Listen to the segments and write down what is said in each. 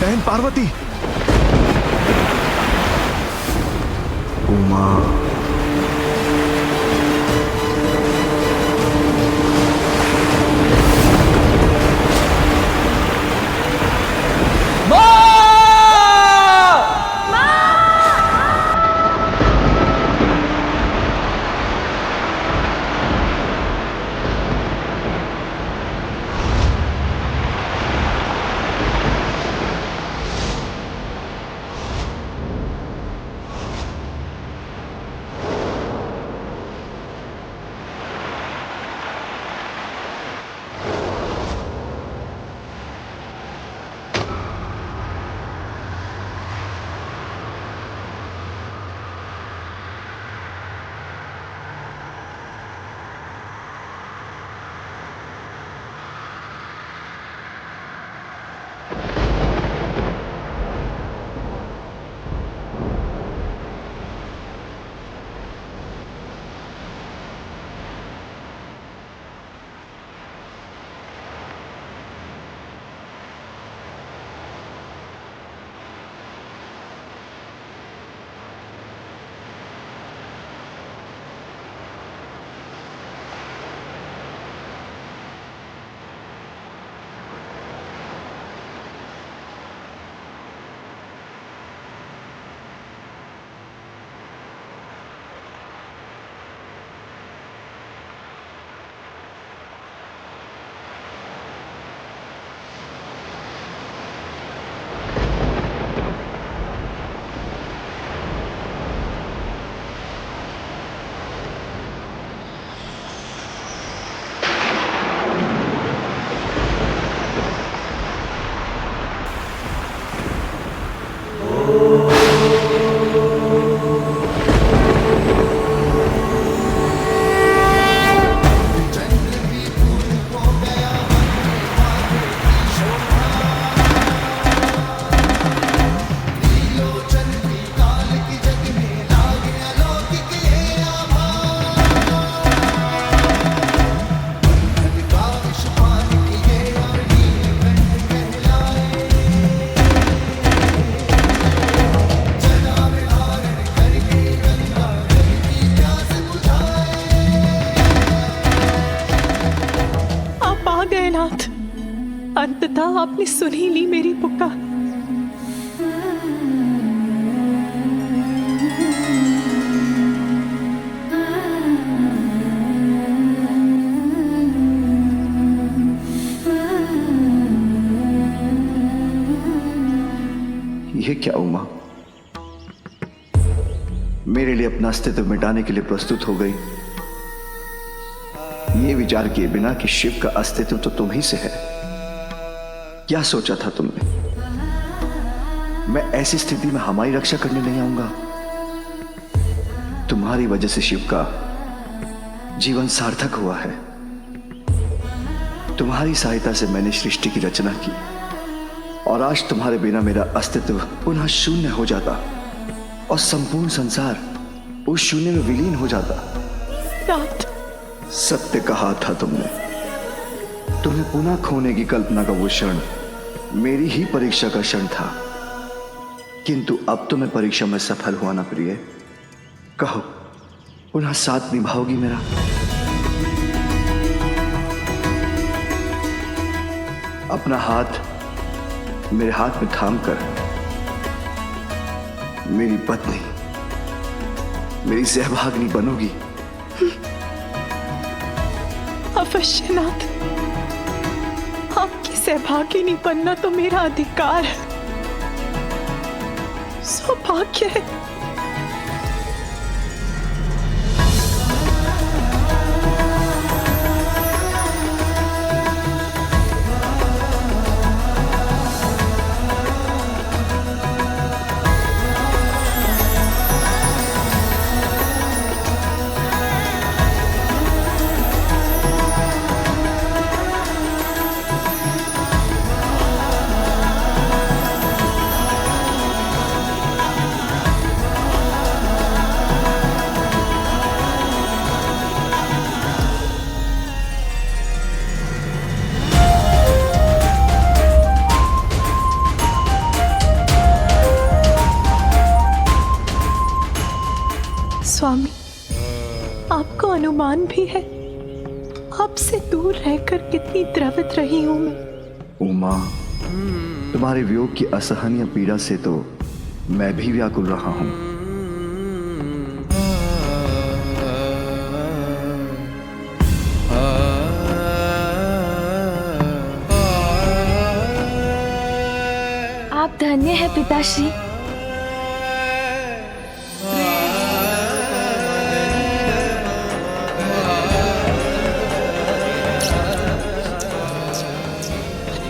बहन पार्वती, उमा, अंततः आपने सुन ही ली मेरी पुकार। ये क्या उमा, मेरे लिए अपना अस्तित्व मिटाने के लिए प्रस्तुत हो गई, ये विचार किए बिना कि शिव का अस्तित्व तो तुम ही से है। क्या सोचा था तुमने? मैं ऐसी स्थिति में हमारी रक्षा करने नहीं आऊंगा। तुम्हारी वजह से शिव का जीवन सार्थक हुआ है। तुम्हारी सहायता से मैंने सृष्टि की रचना की और आज तुम्हारे बिना मेरा अस्तित्व पुनः शून्य हो जाता और संपूर्ण संसार उस शून्य में विलीन हो जाता। सत्य कहा था तुमने। तुम्हें पुनः खोने की कल्पना का वो क्षण मेरी ही परीक्षा का क्षण था, किंतु अब तो मैं परीक्षा में सफल हुआ ना प्रिय। कहो, पुनः साथ निभाओगी मेरा? अपना हाथ मेरे हाथ में थाम कर मेरी पत्नी, मेरी सहभागिनी बनोगी? अवश्य नाथ, आपकी सहभागिनी बनना तो मेरा अधिकार है, सौभाग्य है। सम्मान भी है। आपसे दूर रहकर कितनी द्रवित रही हूं मैं। उमा, तुम्हारे वियोग की असहनीय पीड़ा से तो मैं भी व्याकुल रहा हूं। आप धन्य हैं पिताश्री।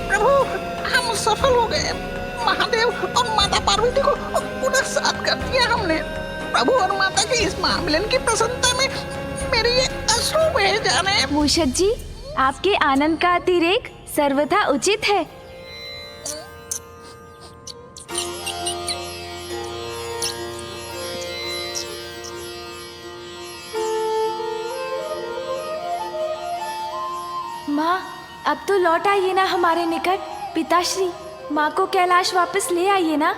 प्रभु, हम सफल हो गए। महादेव और माता पार्वती को पुनः साथ कर दिया हमने। प्रभु और माता के इस महामिलन की प्रसन्नता में मेरे ये अश्रु बह जाने। मूषक जी, आपके आनंद का अतिरेक सर्वथा उचित है। माँ, अब तो लौट आइए ना हमारे निकट। पिताश्री, माँ को कैलाश वापस ले आइए ना।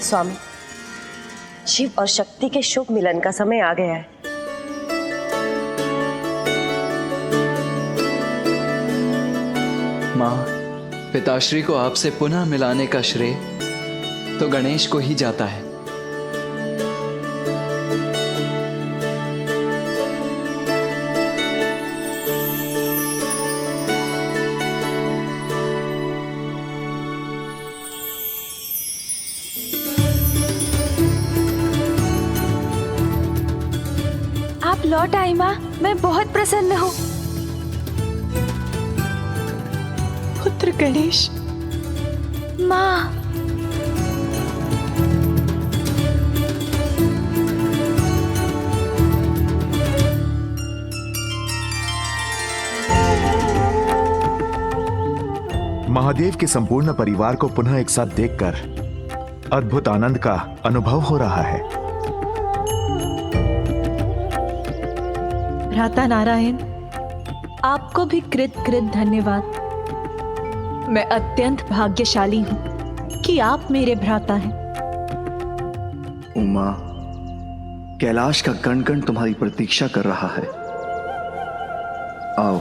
स्वामी, शिव और शक्ति के शुभ मिलन का समय आ गया है। माँ, पिताश्री को आपसे पुनः मिलाने का श्रेय तो गणेश को ही जाता है। आप लौट आई माँ, मैं बहुत प्रसन्न हूँ। पुत्र गणेश, माँ, महादेव के संपूर्ण परिवार को पुनः एक साथ देखकर अद्भुत आनंद का अनुभव हो रहा है। भ्राता नारायण, आपको भी कृत कृत धन्यवाद। मैं अत्यंत भाग्यशाली हूं कि आप मेरे भ्राता हैं। उमा, कैलाश का कण कण तुम्हारी प्रतीक्षा कर रहा है। आओ,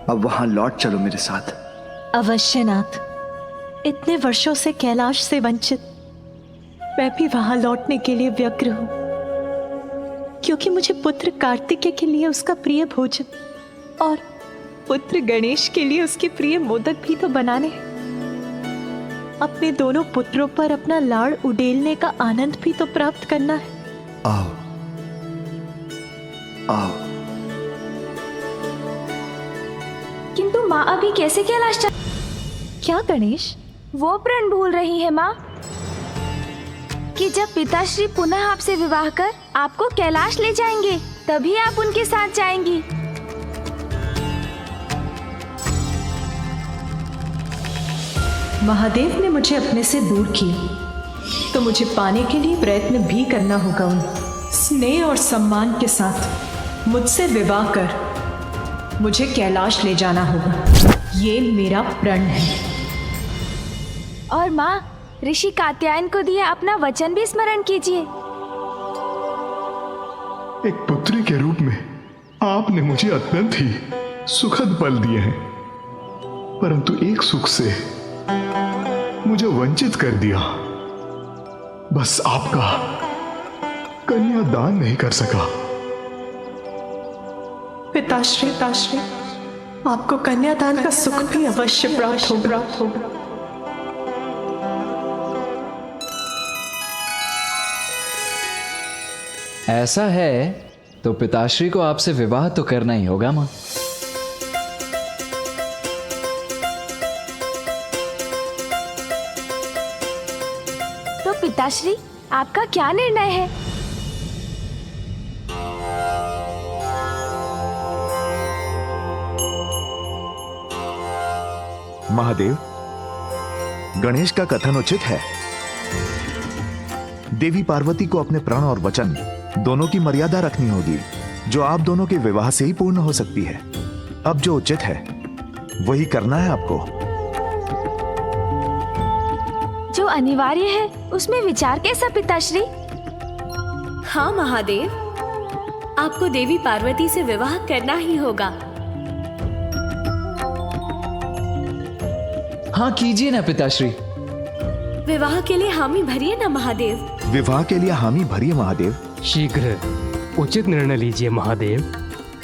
अब वहां लौट चलो मेरे साथ। अवश्य नाथ, इतने वर्षों से कैलाश से वंचित मैं भी वहां लौटने के लिए व्यग्र हूं, क्योंकि मुझे पुत्र कार्तिकेय के लिए उसका प्रिय भोजन और पुत्र गणेश के लिए उसके प्रिय मोदक भी तो बनाने हैं। अपने दोनों पुत्रों पर अपना लाड़ उड़ेलने का आनंद भी तो प्राप्त करना है। आओ, आओ। किंतु माँ अभी कैसे कैलाश जा... क्या गणेश? वो प्रण भूल रही है माँ कि जब पिताश्री पुनः आपसे विवाह कर आपको कैलाश ले जाएंगे, तभी आप उनके साथ जाएंगी। महादेव ने मुझे अपने से दूर किया, तो मुझे पाने के लिए प्रयत्न भी करना होगा। उन्हें स्नेह और सम्मान के साथ मुझसे विवाह कर मुझे कैलाश ले जाना होगा। ये मेरा प्रण है। और माँ, ऋषि कात्यायन को दिया अपना वचन भी स्मरण कीजिए। एक पुत्री के रूप में आपने मुझे अत्यंत ही सुखद पल दिए हैं, परंतु एक सुख से मुझे वंचित कर दिया। बस आपका कन्यादान नहीं कर सका। पिताश्री, आपको कन्यादान का सुख भी अवश्य प्राप्त होगा। ऐसा है तो पिताश्री को आपसे विवाह तो करना ही होगा माँ। पिताश्री, आपका क्या निर्णय है? महादेव, गणेश का कथन उचित है। देवी पार्वती को अपने प्रण और वचन दोनों की मर्यादा रखनी होगी, जो आप दोनों के विवाह से ही पूर्ण हो सकती है। अब जो उचित है वही करना है आपको। जो अनिवार्य है उसमें विचार कैसा पिताश्री? हाँ महादेव, आपको देवी पार्वती से विवाह करना ही होगा। हाँ कीजिए ना पिताश्री। विवाह के लिए हामी भरिए ना महादेव। विवाह के लिए हामी भरिए महादेव। शीघ्र उचित निर्णय लीजिए महादेव।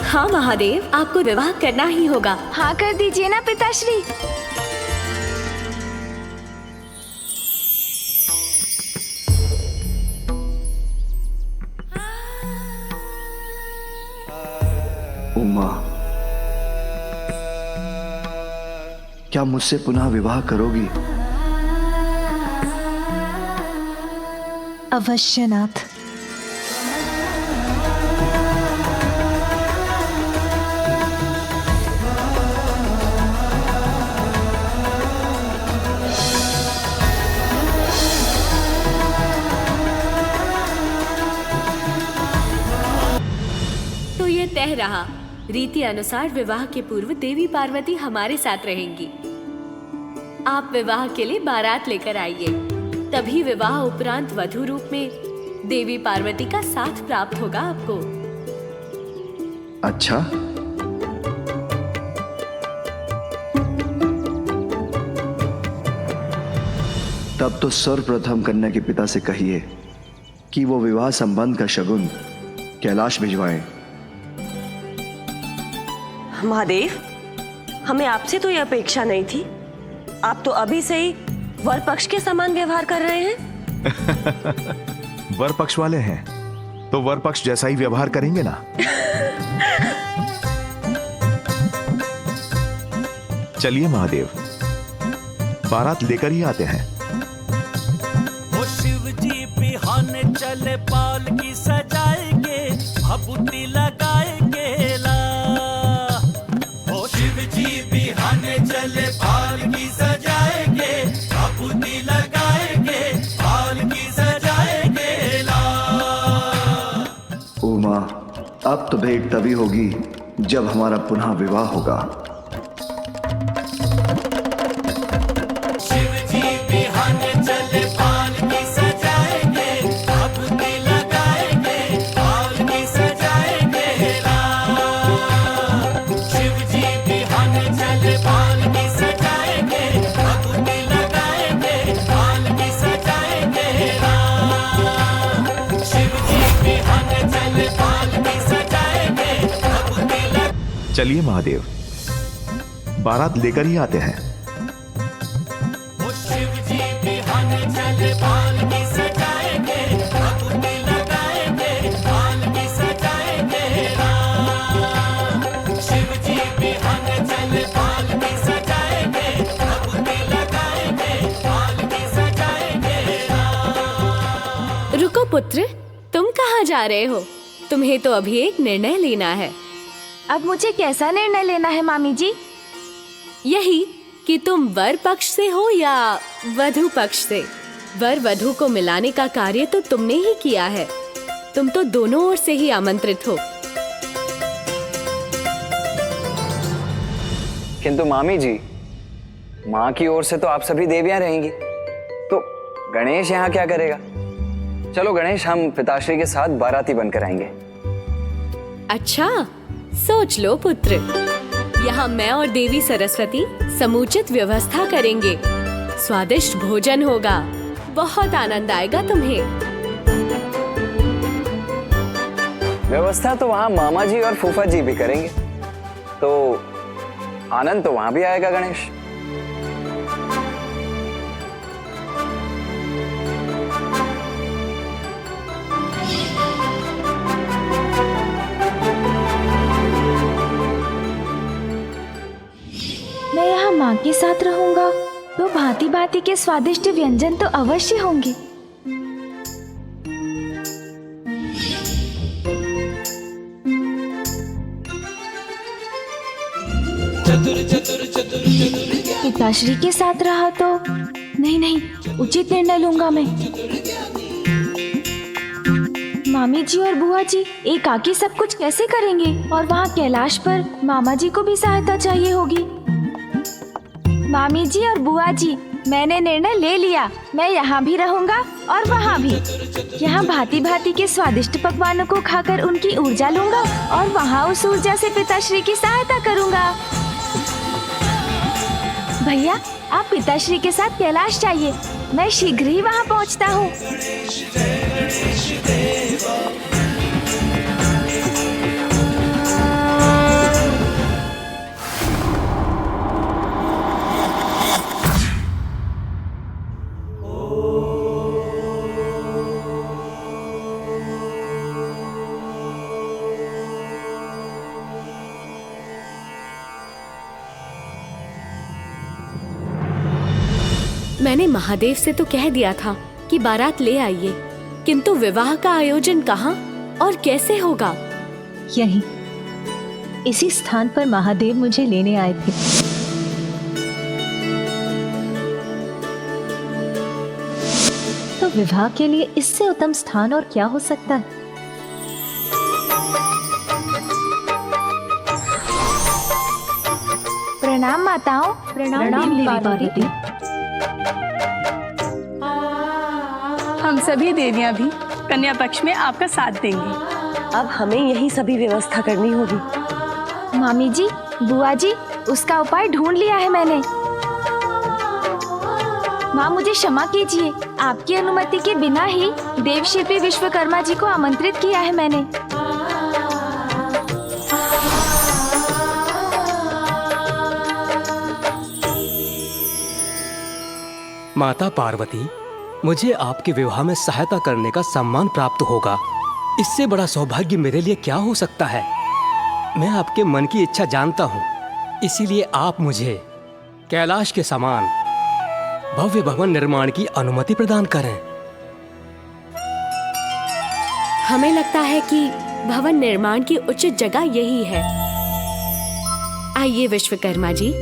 हाँ महादेव, आपको विवाह करना ही होगा। हाँ कर दीजिए ना पिताश्री। उमा, क्या मुझसे पुनः विवाह करोगी? अवश्य नाथ। तो ये तय रहा, रीति अनुसार विवाह के पूर्व देवी पार्वती हमारे साथ रहेंगी। आप विवाह के लिए बारात लेकर आइए, तभी विवाह उपरांत वधू रूप में देवी पार्वती का साथ प्राप्त होगा आपको। अच्छा, तब तो सर्वप्रथम कन्या के पिता से कहिए कि वो विवाह संबंध का शगुन कैलाश भिजवाएं। महादेव, हमें आपसे तो यह अपेक्षा नहीं थी। आप तो अभी से ही वर पक्ष के समान व्यवहार कर रहे हैं। वर पक्ष वाले हैं तो वर पक्ष जैसा ही व्यवहार करेंगे ना। चलिए महादेव, बारात लेकर ही आते हैं। वो शिव जी बिहाने चले, पाल की सजाएंगे, भभूति लगाएंगे ला। वो शिव जी बिहाने चले, पाल की सजाएंगे, भभूति लगाएंगे, पाल की सजाएंगे ला। उमा, अब तो भेंट तभी होगी जब हमारा पुनः विवाह होगा। शिव जी बिहाने चले, पाल की सजाएंगे, भभूति लगाएंगे, पाल की सजाएंगे ला। शिव जी बिहाने चले, पाल की सजाएंगे, भभूति लगाएंगे, पाल की सजाएंगे ला। शिव जी बिहाने चले, पाल की सजाएंगे, भभूति लगाएंगे। चलिए महादेव, बारात लेकर ही आते हैं। वो शिव जी बिहाने चले, पाल की सजाएंगे, भभूति लगाएंगे, पाल की सजाएंगे ला। शिव जी बिहाने चले, पाल की सजाएंगे, भभूति लगाएंगे, पाल की सजाएंगे ला। रुको पुत्र, तुम कहाँ जा रहे हो? तुम्हें तो अभी एक निर्णय लेना है। अब मुझे कैसा निर्णय लेना है मामी जी? यही कि तुम वर पक्ष से हो या वधू पक्ष से। वर वधू को मिलाने का कार्य तो तुमने ही किया है। तुम तो दोनों ओर से ही आमंत्रित हो। किंतु मामी जी, माँ की ओर से तो आप सभी देवियां रहेंगी, तो गणेश यहाँ क्या करेगा? चलो गणेश, हम पिताश्री के साथ बाराती बनकर आएंगे। अच्छा, सोच लो पुत्र, यहाँ मैं और देवी सरस्वती समुचित व्यवस्था करेंगे। स्वादिष्ट भोजन होगा, बहुत आनंद आएगा तुम्हें। व्यवस्था तो वहाँ मामा जी और फूफा जी भी करेंगे, तो आनंद तो वहाँ भी आएगा गणेश। मैं यहाँ माँ के साथ रहूंगा तो भांति भांति के स्वादिष्ट व्यंजन तो अवश्य होंगे। पिताश्री के साथ रहा तो नहीं, उचित निर्णय लूंगा मैं। मामी जी और बुआ जी एकाकी सब कुछ कैसे करेंगे? और वहाँ कैलाश पर मामा जी को भी सहायता चाहिए होगी। मामी जी और बुआ जी, मैंने निर्णय ले लिया। मैं यहाँ भी रहूँगा और वहाँ भी। यहाँ भांति भांति के स्वादिष्ट पकवानों को खाकर उनकी ऊर्जा लूंगा और वहाँ उस ऊर्जा से पिताश्री की सहायता करूँगा। भैया, आप पिताश्री के साथ कैलाश जाइए। मैं शीघ्र ही वहाँ पहुँचता हूँ। मैंने महादेव से तो कह दिया था कि बारात ले आइए, किंतु विवाह का आयोजन कहाँ और कैसे होगा? यही, इसी स्थान पर महादेव मुझे लेने आए थे। तो विवाह के लिए इससे उत्तम स्थान और क्या हो सकता है? प्रणाम माताओं। प्रणाम देवी पार्वती। हम सभी देवियां भी कन्या पक्ष में आपका साथ देंगे। अब हमें यही सभी व्यवस्था करनी होगी। मामी जी, बुआ जी, उसका उपाय ढूंढ लिया है मैंने। माँ, मुझे क्षमा कीजिए। आपकी अनुमति के बिना ही देवशिल्पी विश्वकर्मा जी को आमंत्रित किया है मैंने। माता पार्वती, मुझे आपके विवाह में सहायता करने का सम्मान प्राप्त होगा। इससे बड़ा सौभाग्य मेरे लिए क्या हो सकता है? मैं आपके मन की इच्छा जानता हूँ, इसीलिए आप मुझे कैलाश के समान भव्य भवन निर्माण की अनुमति प्रदान करें। हमें लगता है कि भवन निर्माण की उचित जगह यही है। आइए विश्वकर्मा जी।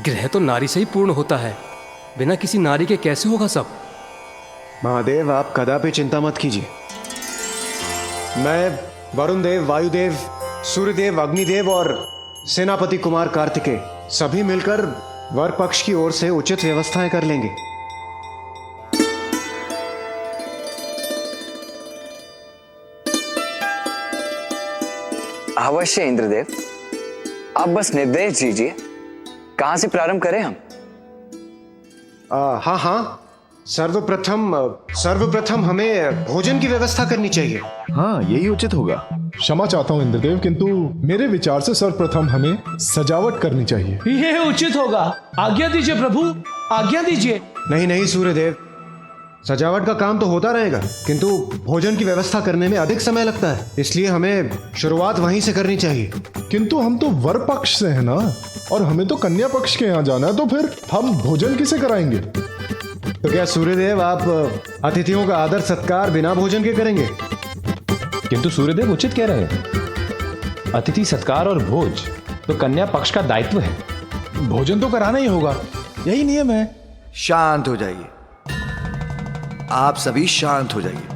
ग्रह तो नारी से ही पूर्ण होता है, बिना किसी नारी के कैसे होगा सब? महादेव, आप कदापि चिंता मत कीजिए। मैं वरुण देव, वायुदेव, सूर्यदेव, अग्निदेव और सेनापति कुमार कार्तिकेय सभी मिलकर वर पक्ष की ओर से उचित व्यवस्थाएं कर लेंगे। अवश्य इंद्रदेव, आप बस निर्देश दीजिए, कहां से प्रारंभ करें हम? हाँ, सर्वप्रथम हमें भोजन की व्यवस्था करनी चाहिए। हाँ, यही उचित होगा। क्षमा चाहता हूं इंद्रदेव, किंतु मेरे विचार से सर्वप्रथम हमें सजावट करनी चाहिए। ये उचित होगा। आज्ञा दीजिए प्रभु, आज्ञा दीजिए। नहीं सूर्यदेव, सजावट का काम तो होता रहेगा, किंतु भोजन की व्यवस्था करने में अधिक समय लगता है, इसलिए हमें शुरुआत वहीं से करनी चाहिए। किंतु हम तो वर पक्ष से हैं ना, और हमें तो कन्या पक्ष के यहाँ जाना है, तो फिर हम भोजन किसे कराएंगे? तो क्या सूर्यदेव, आप अतिथियों का आदर सत्कार बिना भोजन के करेंगे? किंतु सूर्यदेव उचित कह रहे हैं। अतिथि सत्कार और भोज तो कन्या पक्ष का दायित्व है। भोजन तो कराना ही होगा, यही नियम है। शांत हो जाइए, आप सभी शांत हो जाइए।